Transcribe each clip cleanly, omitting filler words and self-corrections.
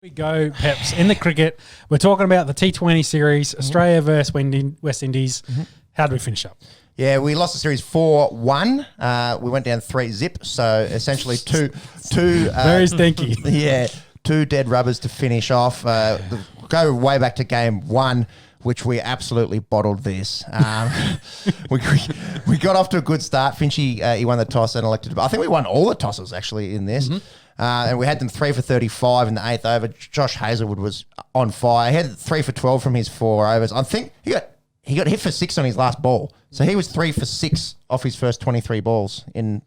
We go, Peps. In the cricket, we're talking about the T20 series, Australia versus West Indies. How did we finish up? Yeah, we lost the series 4-1. We went down 3-0. So essentially two Very stinky. Yeah, two dead rubbers to finish off. Go way back to game one, which we absolutely bottled this. We got off to a good start. Finchie, he won the toss and elected. I think we won all the tosses actually in this. And we had them 3 for 35 in the 8th over. Josh Hazlewood was on fire. He had 3 for 12 from his 4 overs. I think he got hit for 6 on his last ball. So he was 3 for 6 off his first 23 balls in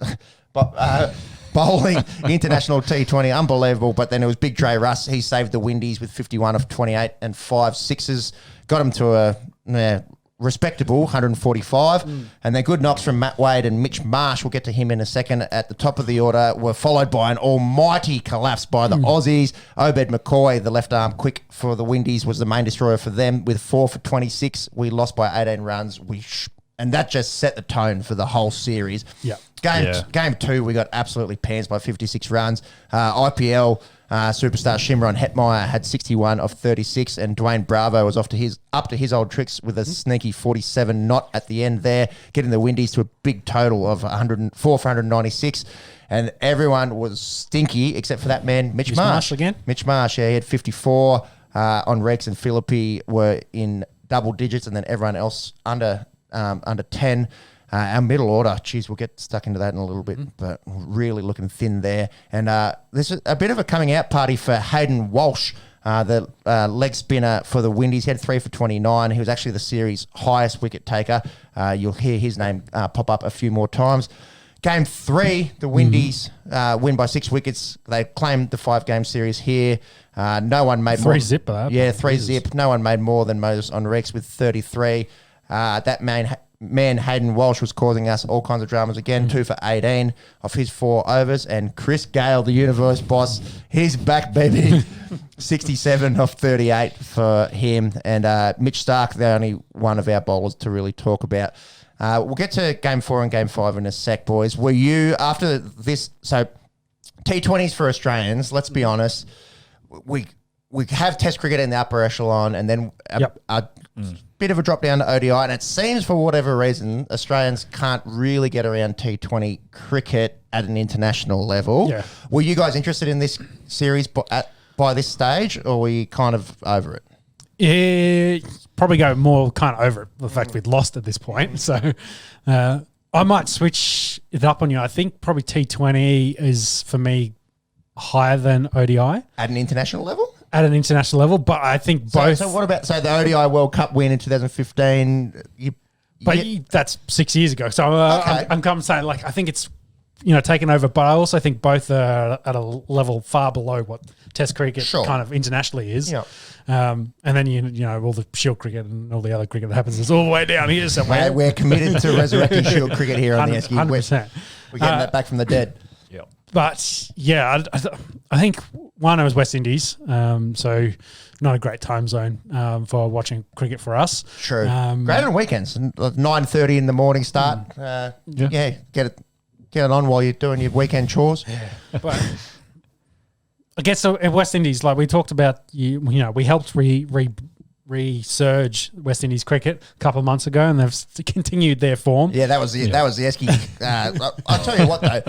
bowling international T20. Unbelievable. But then it was Big Dre Russ. He saved the Windies with 51 of 28 and 5 sixes. Got him to a respectable 145. And then good knocks from Matt Wade and Mitch Marsh. We'll get to him in a second. At the top of the order were followed by an almighty collapse by the Aussies. Obed McCoy, the left arm quick for the Windies, was the main destroyer for them with 4 for 26. We lost by 18 runs. And that just set the tone for the whole series. Yeah. Game 2, we got absolutely pants by 56 runs. IPL superstar Shimron Hetmeyer had 61 of 36, and Dwayne Bravo was up to his old tricks with a sneaky 47 knot at the end there, getting the Windies to a big total of 104 for 196. And everyone was stinky except for that man, Mitch Marsh. Again? Mitch Marsh, yeah, he had 54 on Rex, and Philippi were in double digits, and then everyone else under 10. Our middle order, geez, we'll get stuck into that in a little bit, but really looking thin there. And this is a bit of a coming out party for Hayden Walsh, the leg spinner for the Windies. He had 3 for 29. He was actually the series' highest wicket taker. You'll hear his name pop up a few more times. Game 3, the Windies win by 6 wickets. They claimed the 5-game series here. No one made 3-0 for that. Yeah, 3-0. No one made more than Moses on Rex with 33. That man Hayden Walsh was causing us all kinds of dramas again. 2 for 18 off his 4 overs, and Chris Gale, the universe boss, he's back, baby. 67 off 38 for him, and Mitch Stark, the only one of our bowlers to really talk about. We'll get to game 4 and game 5 in a sec, boys. Were you after this? So T20s for Australians, let's be honest, we have Test cricket in the upper echelon, and then a bit of a drop down to ODI, and it seems for whatever reason Australians can't really get around T20 cricket at an international level. Yeah. Were you guys interested in this series by this stage, or were you kind of over it? Yeah, probably go more kind of over it, the fact we'd lost at this point. So I might switch it up on you. I think probably T20 is, for me, higher than ODI. At an international level? At an international level, but I think both. So what about the ODI World Cup win in 2015? That's 6 years ago. So Okay. I'm kind of saying, like, I think it's taken over, but I also think both are at a level far below what Test cricket kind of internationally is. Yeah. And then all the Shield cricket and all the other cricket that happens is all the way down here somewhere. We're committed to resurrecting Shield cricket here on the Esky. 100%. We're getting that back from the dead. But yeah, I think one, it was West Indies, so not a great time zone for watching cricket for us. True. Great on weekends, 9:30 in the morning start. Get it on while you're doing your weekend chores. Yeah. But I guess in West Indies, like we talked about, we helped resurge West Indies cricket a couple of months ago, and they've continued their form. Yeah, that was the Esky. I'll tell you what though.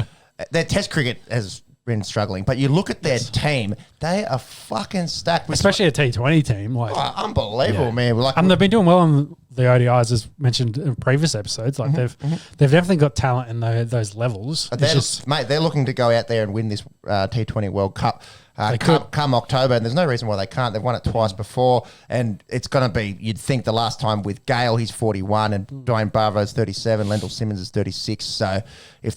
Their Test cricket has been struggling, but you look at their team; they are fucking stacked. Especially a T20 team, unbelievable, man. They've been doing well on the ODIs, as mentioned in previous episodes. Like they've definitely got talent in those levels. They're looking to go out there and win this T20 World Cup. Come October, and there's no reason why they can't. They've won it twice before, and it's going to be, you'd think, the last time with Gale, he's 41, and Dwayne Bravo's 37, Lendl Simmons is 36. So if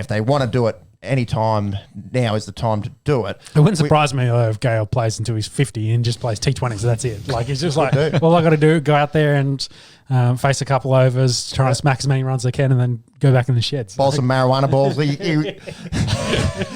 they want to do it any time, now is the time to do it. It wouldn't surprise me though if Gale plays until he's 50 and just plays T20s. So that's it. Like, he's just like, all I got to do, go out there and face a couple overs, try to smack as many runs as I can, and then go back in the sheds. Bowl some marijuana balls. He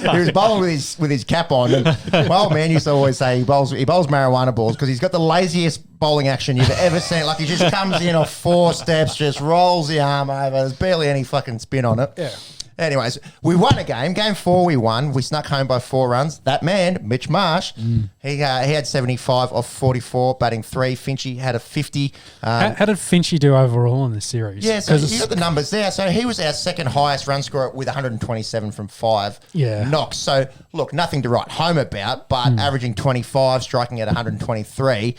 was bowling with his cap on. And my old man used to always say he bowls marijuana balls because he's got the laziest bowling action you've ever seen. Like, he just comes in off 4 steps, just rolls the arm over. There's barely any fucking spin on it. Yeah. Anyways, we won a game. Game 4 we won. We snuck home by 4 runs. That man, Mitch Marsh, he had 75 off 44, batting 3. Finchy had a 50. How did Finchy do overall in this series? Yeah, so you got the numbers there. So he was our second highest run scorer with 127 from 5 knocks. So, look, nothing to write home about, but averaging 25, striking at 123.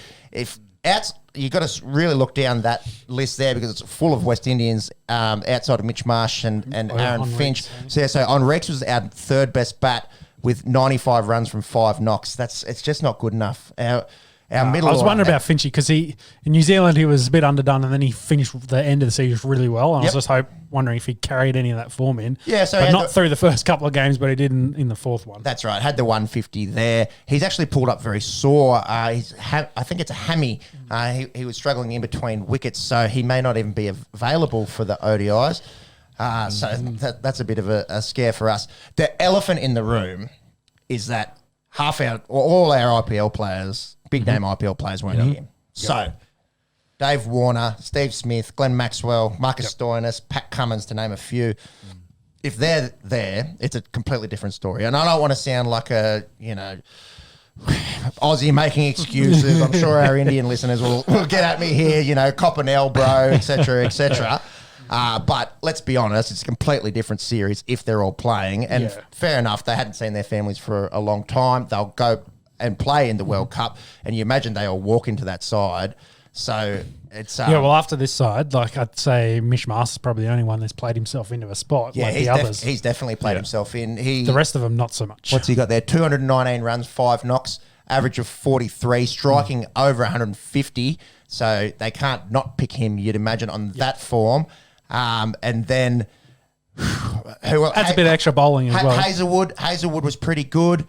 You've got to really look down that list there because it's full of West Indians outside of Mitch Marsh and Aaron Finch. So on Rex was our third best bat with 95 runs from 5 knocks. It's just not good enough. Our middle. I was wondering about Finchy because in New Zealand he was a bit underdone and then he finished the end of the season really well. And I was just wondering if he carried any of that form in. Yeah, so but not through the first couple of games, but he did in the fourth one. That's right. Had the 150 there. He's actually pulled up very sore. I think it's a hammy. He was struggling in between wickets, so he may not even be available for the ODIs. So that's a bit of a scare for us. The elephant in the room is that all our IPL players, big name IPL players, weren't here. So Dave Warner, Steve Smith, Glenn Maxwell, Marcus Stoinis, Pat Cummins, to name a few. If they're there, it's a completely different story. And I don't want to sound like a, Aussie making excuses. I'm sure our Indian listeners will get at me here, Coppanel, bro, et cetera. But let's be honest, it's a completely different series if they're all playing. And fair enough, they hadn't seen their families for a long time. They'll go and play in the World Cup. And you imagine they all walk into that side. So it's... well, after this side, I'd say Mitch Marsh is probably the only one that's played himself into a spot like the others. He's definitely played himself in. The rest of them, not so much. What's he got there? 219 runs, 5 knocks, average of 43, striking over 150. So they can't not pick him, you'd imagine, on that form. And then... That's a bit of extra bowling as well. Hazelwood was pretty good.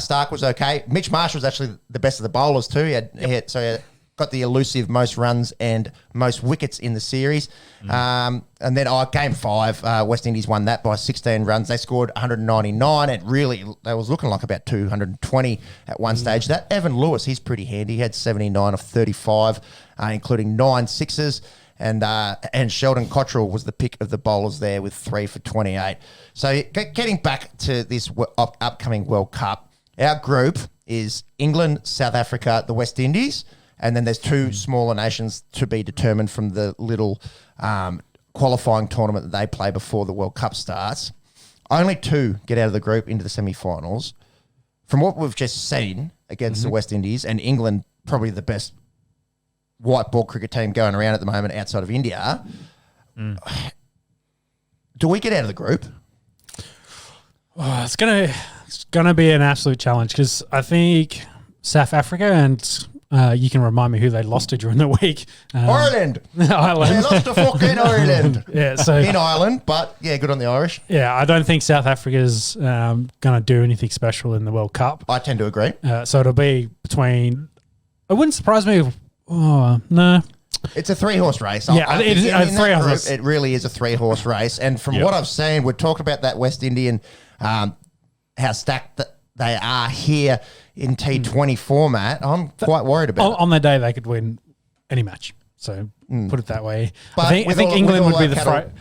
Stark was okay. Mitch Marsh was actually the best of the bowlers too. He had got the elusive most runs and most wickets in the series. And then game 5, West Indies won that by 16 runs. They scored 199. They was looking like about 220 at one stage. That Evan Lewis, he's pretty handy. He had 79 of 35, including 9 sixes. And Sheldon Cottrell was the pick of the bowlers there with 3 for 28. So getting back to this upcoming World Cup, our group is England, South Africa, the West Indies, and then there's 2 smaller nations to be determined from the little qualifying tournament that they play before the World Cup starts. Only 2 get out of the group into the semi-finals. From what we've just seen against the West Indies, and England probably the best white ball cricket team going around at the moment outside of India. Do we get out of the group? Oh, it's gonna be an absolute challenge because I think South Africa and you can remind me who they lost to during the week. Ireland. They lost to fucking Ireland. In Ireland, but good on the Irish. Yeah, I don't think South Africa's gonna do anything special in the World Cup. I tend to agree. So it'll be between. It wouldn't surprise me if. Oh, no. It's a 3-horse race. Yeah, it is a 3-horse race. It really is a 3-horse race. And from what I've seen, we've talked about that West Indian, how stacked they are here in T20 format. I'm quite worried about it. On their day, they could win any match. So put it that way. But I think England would be the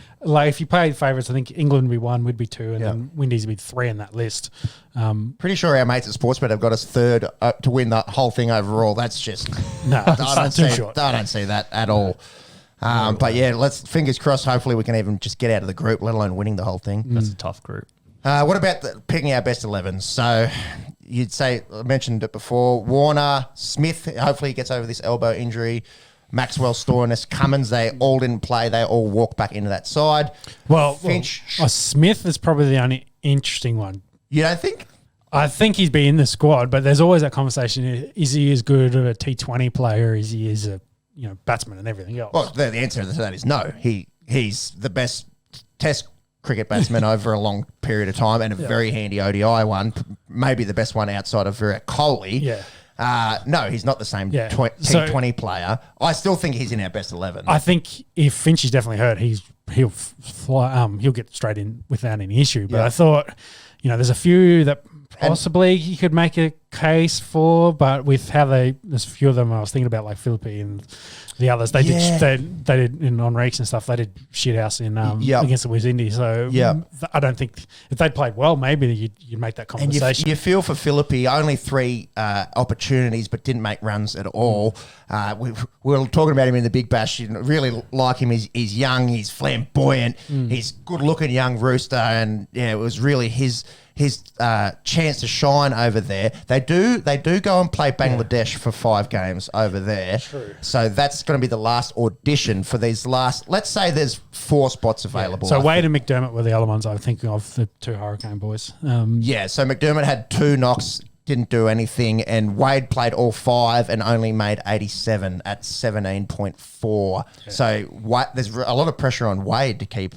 if you played favourites, I think England would be 1, would be 2, and then Windies would be 3 in that list. Pretty sure our mates at Sportsbet have got us 3rd to win the whole thing overall. That's just I don't see that at all. But let's fingers crossed. Hopefully, we can even just get out of the group, let alone winning the whole thing. That's a tough group. What about picking our best 11s? So you'd say I mentioned it before. Warner, Smith. Hopefully, he gets over this elbow injury. Maxwell, Stoinis, Cummins, they all didn't play. They all walked back into that side. Finch. Smith is probably the only interesting one. You don't think? I think he'd be in the squad, but there's always that conversation. Is he as good of a T20 player as he is a batsman and everything else? Well, the answer to that is no. He's the best Test cricket batsman over a long period of time and a very handy ODI one, maybe the best one outside of Virat Kohli. Yeah. No, he's not the same T20 player. I still think he's in our best 11. I think if Finch is definitely hurt, he'll fly, he'll get straight in without any issue. But I thought, there's a few that possibly he could make a case for, but with how there's a few of them I was thinking about, like Philippe and the others. They did in on-reeks and stuff. They did shit house in against the West Indies. So I don't think if they'd played well, maybe you'd make that conversation. And you feel for Philippe, only 3 opportunities, but didn't make runs at all. We were talking about him in the Big Bash. You really like him. He's young. He's flamboyant. He's good-looking young rooster, and it was really his chance to shine over there. They do go and play Bangladesh for 5 games over there. True. So that's going to be the last audition for these last. Let's say there's 4 spots available. So Wade and McDermott were the other ones I was thinking of, the 2 Hurricane boys. So McDermott had 2 knocks, didn't do anything, and Wade played all 5 and only made 87 at 17.4. Yeah. So there's a lot of pressure on Wade to keep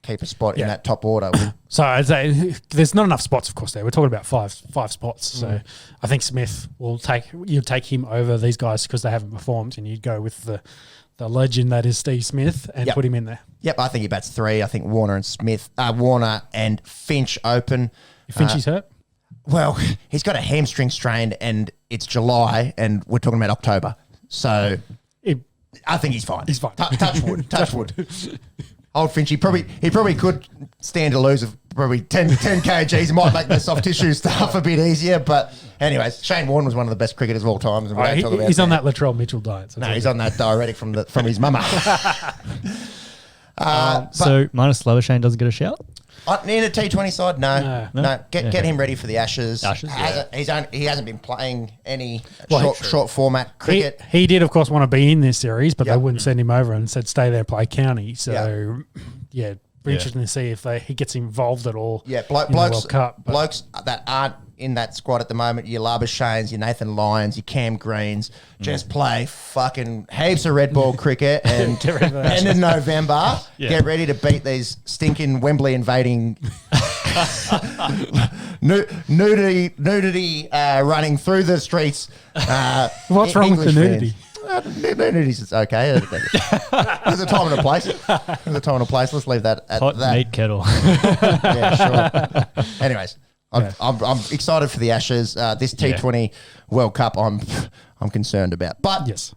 a spot in that top order. So I'd say there's not enough spots, of course. There, we're talking about five spots. So I think Smith you'd take him over these guys because they haven't performed, and you'd go with the legend that is Steve Smith and put him in there. Yep, I think he bats 3. I think Warner and Finch open. Finchie's hurt. Well, he's got a hamstring strain, and it's July, and we're talking about October. So I think he's fine. He's fine. Touch wood. Touch wood. Old Finch, he probably could stand to lose of probably 10 kgs. He might make the soft tissue stuff a bit easier. But anyways, Shane Warne was one of the best cricketers of all time. He's on that Latrell Mitchell diet. So he's on that diuretic from his mama. So minus Labuschagne doesn't get a shout? In a T20 side, no. Get him ready for the Ashes. He hasn't been playing any short format cricket. He did, of course, want to be in this series, but they wouldn't send him over and said stay there, play county. So be interesting to see if he gets involved at all. Yeah, in the World Cup, blokes that aren't in that squad at the moment, your Labuschanes, your Nathan Lyons, your Cam Greens, just play fucking heaps of red ball cricket and end of November, get ready to beat these stinking Wembley invading nudity running through the streets. What's wrong with the nudity? Nudity's okay. There's a time and a place. Let's leave that at Hot that. meat kettle. Yeah, sure. Anyways. I'm excited for the Ashes. This T20 World Cup, I'm concerned about. But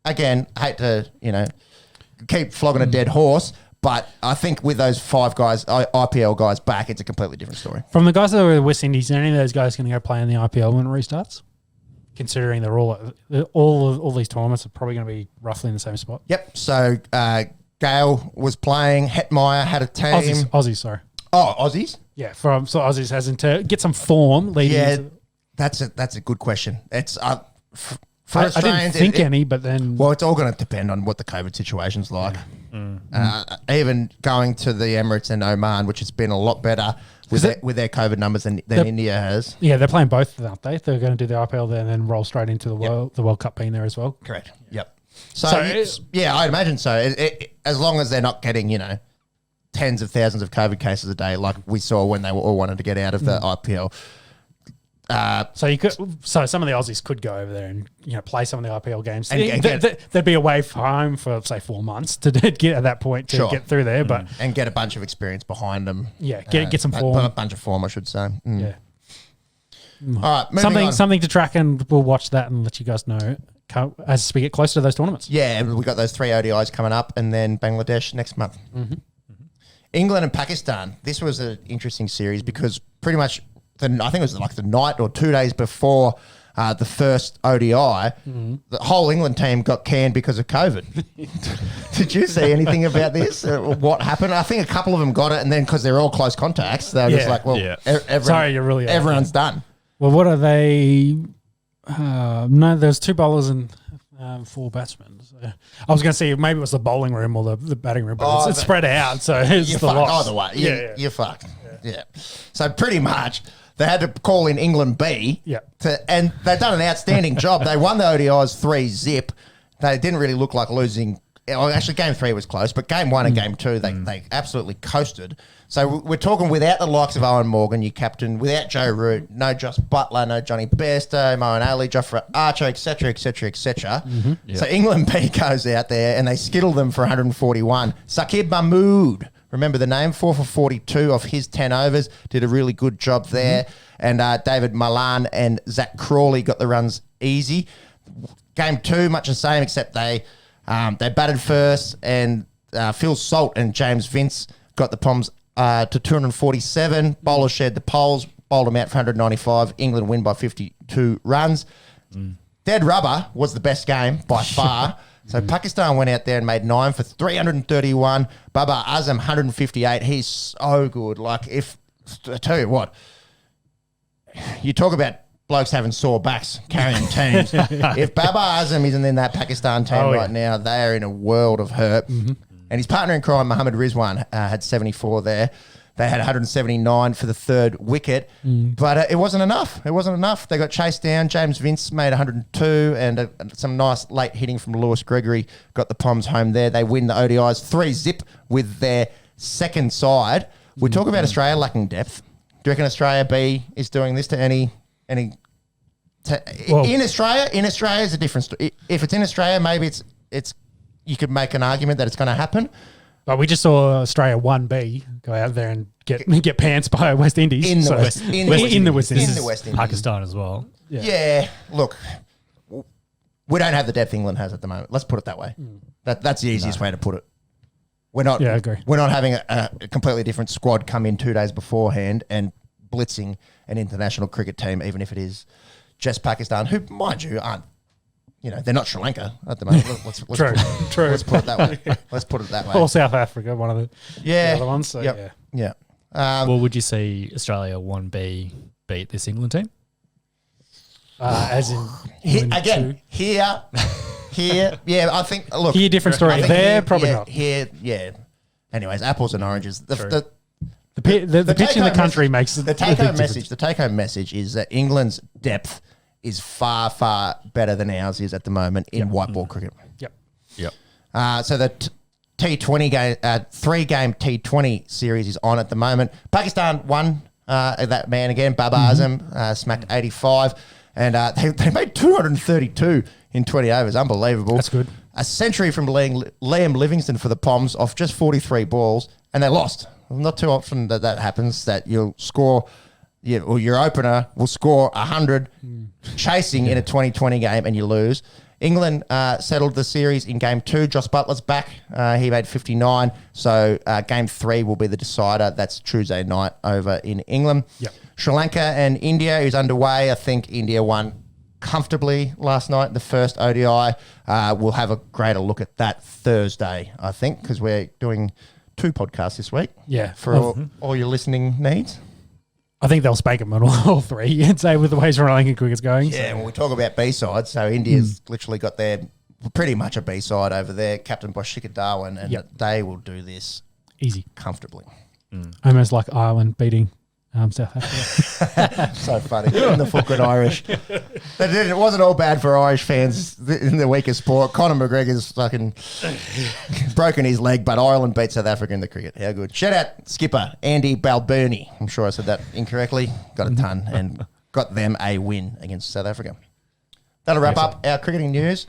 again, I hate to keep flogging a dead horse, but I think with those 5 guys, IPL guys back, it's a completely different story. From the guys that were West Indies, are any of those guys going to go play in the IPL when it restarts? Considering they're all these tournaments are probably going to be roughly in the same spot. Yep. So Gale was playing. Hetmeyer had a team. Aussies, sorry. Oh, Aussies. Yeah, so Aussies hasn't get some form leading. Yeah, that's a good question. It's for I didn't think any, but then it's all going to depend on what the COVID situation's like. Even going to the Emirates and Oman, which has been a lot better with their COVID numbers than India has. Yeah, they're playing both, aren't they? They're going to do the IPL there and then roll straight into the World Cup being there as well. Correct. Yep. So I'd imagine so. As long as they're not getting tens of thousands of COVID cases a day, like we saw when they all wanted to get out of the IPL. So some of the Aussies could go over there and play some of the IPL games. They'd be away from home for say 4 months to get at that point to get through there, but and get a bunch of experience behind them. Yeah, get some form. A bunch of form, I should say. Yeah. All right, something to track, and we'll watch that and let you guys know as we get closer to those tournaments. Yeah, we got those 3 ODIs coming up, and then Bangladesh next month. England and Pakistan. This was an interesting series because pretty much, I think it was like the night or 2 days before the first ODI, the whole England team got canned because of COVID. Did you see anything about this? What happened? I think a couple of them got it, and then because they're all close contacts, they were just like, everyone's done. Well, what are they? No, there's 2 bowlers and 4 batsmen. So I was going to say maybe it was the bowling room or the batting room, but it's spread out, so it's the loss. Either way, you're fucked. Yeah. So pretty much they had to call in England B. And they've done an outstanding job. They won the ODIs 3-0. They didn't really look like losing. Actually, game 3 was close, but game 1 and game 2, they absolutely coasted. So we're talking without the likes of Owen Morgan, your captain, without Joe Root, no Josh Butler, no Johnny Bairstow, Moeen Ali, Jofra Archer, etc., etc., etc. So England B goes out there and they skittle them for 141. Saqib Mahmood, remember the name, 4 for 42 off his 10 overs, did a really good job there. and David Malan and Zach Crawley got the runs easy. Game 2, much the same, except they batted first, and Phil Salt and James Vince got the Poms to 247. Bowlers shared the poles, bowled them out for 195. England win by 52 runs. Dead rubber was the best game by far. So Pakistan went out there and made 9 for 331. Babar Azam 158. He's so good. Like, if I tell you what, you talk about blokes having sore backs carrying teams. If Babar Azam isn't in that Pakistan team right now, they are in a world of hurt. And his partner in crime, Mohammad Rizwan, had 74 there. They had 179 for the third wicket, but it wasn't enough. It wasn't enough. They got chased down. James Vince made 102, and some nice late hitting from Lewis Gregory got the Poms home there. They win the ODIs 3-0 with their second side. We talk about Australia lacking depth. Do you reckon Australia B is doing this to any? In Australia is a different story. If it's in Australia, maybe it's you could make an argument that it's going to happen. But we just saw Australia 1B go out there and get pants by West Indies. In the West Indies. Pakistan as well. Yeah, look, we don't have the depth England has at the moment. Let's put it that way. That's the easiest way to put it. We're not. Yeah, I agree. We're not having a completely different squad come in 2 days beforehand and blitzing an international cricket team, even if it is just Pakistan, who, mind you, aren't. They're not Sri Lanka at the moment. Let's True. Let's put it that way. Let's put it that way. Or South Africa, one of the other ones. So, Yeah. Well, would you see Australia 1B beat this England team? As in England again, here. Yeah, I think. Look, here, different story. There, probably not. Here, yeah. Anyways, apples and oranges. The pitch in the country makes the take-home message. The take-home message is that England's depth is far, far better than ours is at the moment in white ball cricket. Yep. So the T20 game, 3-game T20 series is on at the moment. Pakistan won. That man again, Babar Azam, smacked 85, and they made 232 in 20 overs. Unbelievable. That's good. A century from Liam Livingston for the Poms off just 43 balls, and they lost. Not too often that happens, that you'll score. Yeah, or your opener will score 100 chasing in a 2020 game and you lose. England settled the series in game 2. Joss Buttler's back. He made 59. So game 3 will be the decider. That's Tuesday night over in England. Yep. Sri Lanka and India is underway. I think India won comfortably last night, the first ODI. We'll have a greater look at that Thursday, I think, because we're doing 2 podcasts this week. Yeah. For all your listening needs. I think they'll spank them on all 3, I'd say, with the way Sri Lankan cricket's going. Yeah, when we talk about B-sides, so India's literally got their pretty much a B-side over there, captained by Shikhar Dhawan, and they will do this easy, comfortably. Almost like Ireland beating South Africa. So funny. In the fucking Irish. It wasn't all bad for Irish fans in the week of sport. Conor McGregor's fucking broken his leg, but Ireland beat South Africa in the cricket. How good. Shout out skipper Andy Balbirnie. I'm sure I said that incorrectly. Got a ton and got them a win against South Africa. That'll wrap up our cricketing news.